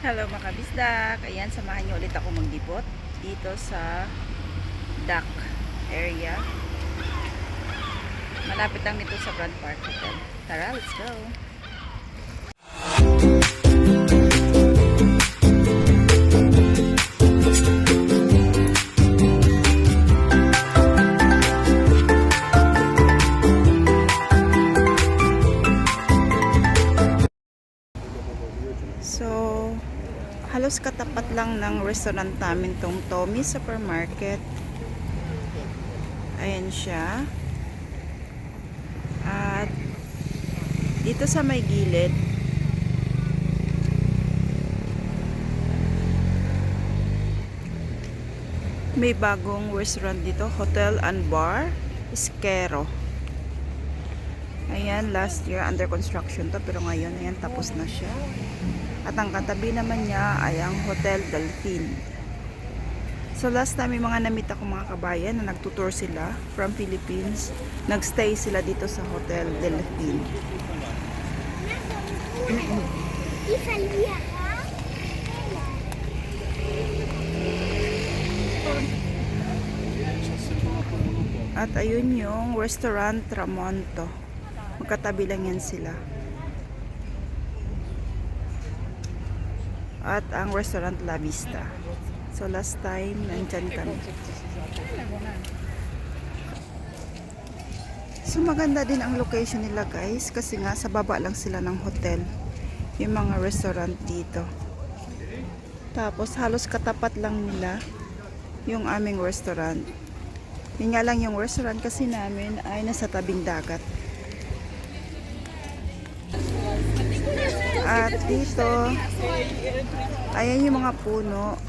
Hello mga kabisdak. Ayan, samahan niyo ulit ako maglibot dito sa dock area. Malapit lang nito sa Grand Park Hotel. Tara, let's go! So, halos katapat lang ng restaurant namin tong Tommy Supermarket. Ayan siya. At dito sa may gilid, may bagong restaurant dito, Hotel and Bar Isquero. Ayan, last year under construction to, pero ngayon ayan, tapos na siya. At ang katabi naman niya ay ang Hotel Delfin. So last time may mga namit ako mga kabayan na nagtutour sila from Philippines. Nagstay sila dito sa Hotel Delfin. At ayun yung Restaurant Tramonto. Magkatabi lang yan sila. At ang Restaurant La Vista. So last time nandyan kami. So maganda din ang location nila guys, kasi nga sa baba lang sila ng hotel yung mga restaurant dito. Tapos halos katapat lang nila yung aming restaurant. Yun nga lang, yung restaurant kasi namin ay nasa tabing dagat. At dito, ayan yung mga puno.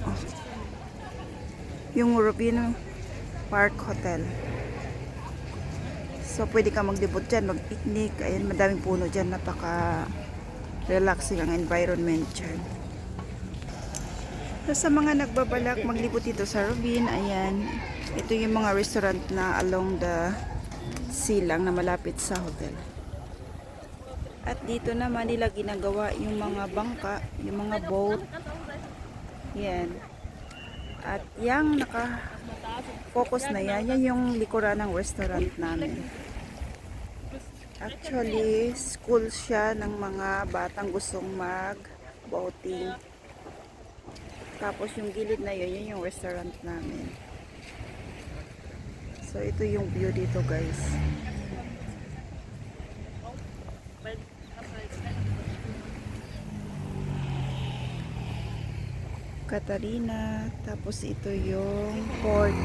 Yung Rubino Park Hotel. So, pwede ka maglibot dyan, mag-picnic. Ayan, madaming puno dyan. Napaka-relaxing ang environment dyan. So, sa mga nagbabalak maglibot dito sa Rubin, ayan, ito yung mga restaurant na along the silang na malapit sa hotel. At dito naman nila ginagawa yung mga bangka, yung mga boat. Yan. At yung naka-focus na yan, yan yung likuran ng restaurant namin. Actually, school siya ng mga batang gustong mag-boating. Tapos yung gilid na yun, yun yung restaurant namin. So, ito yung view dito guys. Catarina, tapos ito yung port.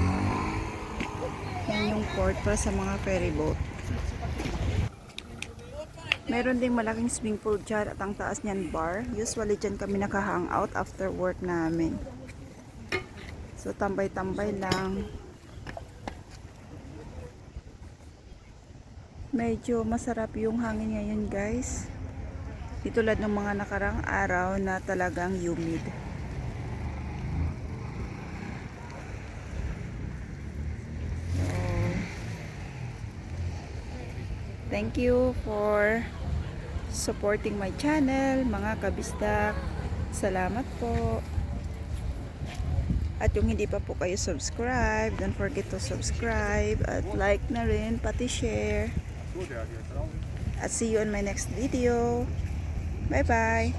Yan yung port para sa mga ferry boat. Meron ding malaking swimming pool dyan at ang taas niyan bar. Usually dyan kami naka-hangout after work namin. So tambay-tambay lang. Medyo masarap yung hangin ngayon guys. Di tulad ng mga nakarang araw na talagang humid. Thank you for supporting my channel, mga kabisdak. Salamat po. At yung hindi pa po kayo subscribe, don't forget to subscribe at like na rin, pati share. At see you on my next video. Bye bye.